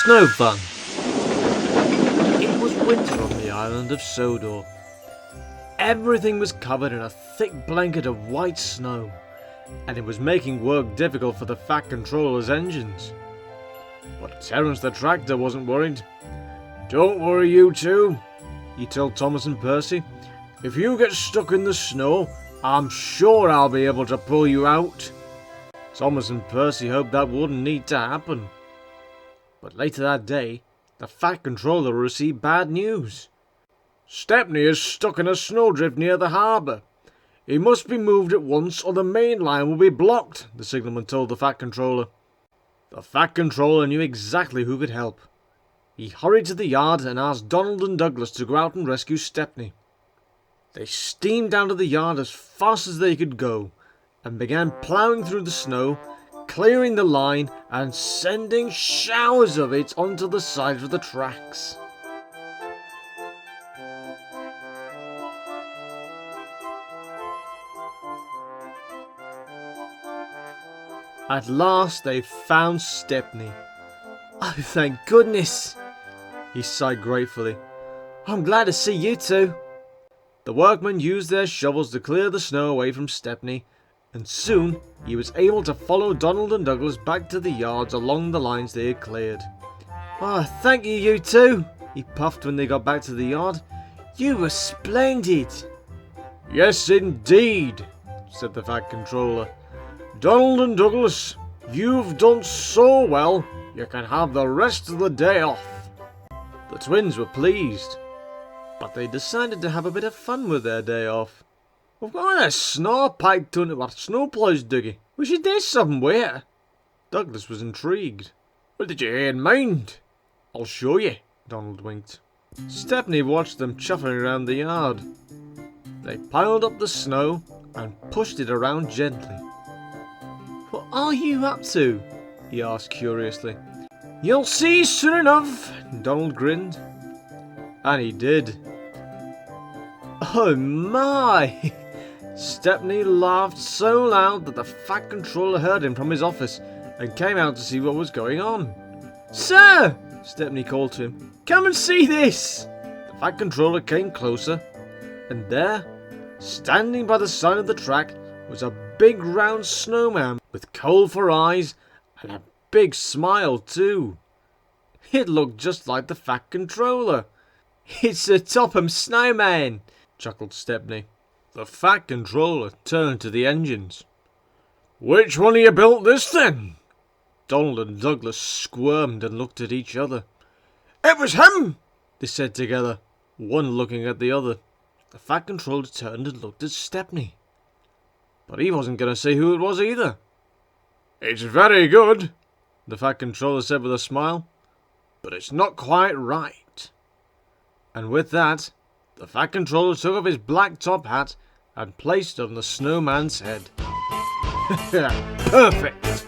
Snow Fun. It was winter on the island of Sodor. Everything was covered in a thick blanket of white snow, and it was making work difficult for the Fat Controller's engines. But Terence the tractor wasn't worried. "Don't worry, you two," he told Thomas and Percy. "If you get stuck in the snow, I'm sure I'll be able to pull you out." Thomas and Percy hoped that wouldn't need to happen. But later that day, the Fat Controller received bad news. "Stepney is stuck in a snowdrift near the harbour. He must be moved at once or the main line will be blocked," the signalman told the Fat Controller. The Fat Controller knew exactly who could help. He hurried to the yard and asked Donald and Douglas to go out and rescue Stepney. They steamed down to the yard as fast as they could go and began ploughing through the snow, clearing the line and sending showers of it onto the sides of the tracks. At last they found Stepney. "Oh, thank goodness," he sighed gratefully. "I'm glad to see you two." The workmen used their shovels to clear the snow away from Stepney, and soon he was able to follow Donald and Douglas back to the yards along the lines they had cleared. "Oh, thank you, you two," he puffed when they got back to the yard. "You were splendid." "Yes, indeed," said the Fat Controller. "Donald and Douglas, you've done so well, you can have the rest of the day off." The twins were pleased, but they decided to have a bit of fun with their day off. "We've got a snow pipe to our snowplows, Dougie. We should do something with it." Douglas was intrigued. "Well, did you hear in mind?" "I'll show you," Donald winked. Stepney watched them chuffing around the yard. They piled up the snow and pushed it around gently. "What are you up to?" he asked curiously. "You'll see soon enough," Donald grinned. And he did. "Oh my!" Stepney laughed so loud that the Fat Controller heard him from his office and came out to see what was going on. "Sir!" Stepney called to him. "Come and see this!" The Fat Controller came closer, and there, standing by the side of the track, was a big round snowman with coal for eyes and a big smile too. It looked just like the Fat Controller. "It's the Topham Snowman," chuckled Stepney. The Fat Controller turned to the engines. "Which one of you built this then?" Donald and Douglas squirmed and looked at each other. "It was him," they said together, one looking at the other. The Fat Controller turned and looked at Stepney. But he wasn't going to say who it was either. "It's very good," the Fat Controller said with a smile, "but it's not quite right." And with that, the Fat Controller took off his black top hat and placed it on the snowman's head. "Perfect!"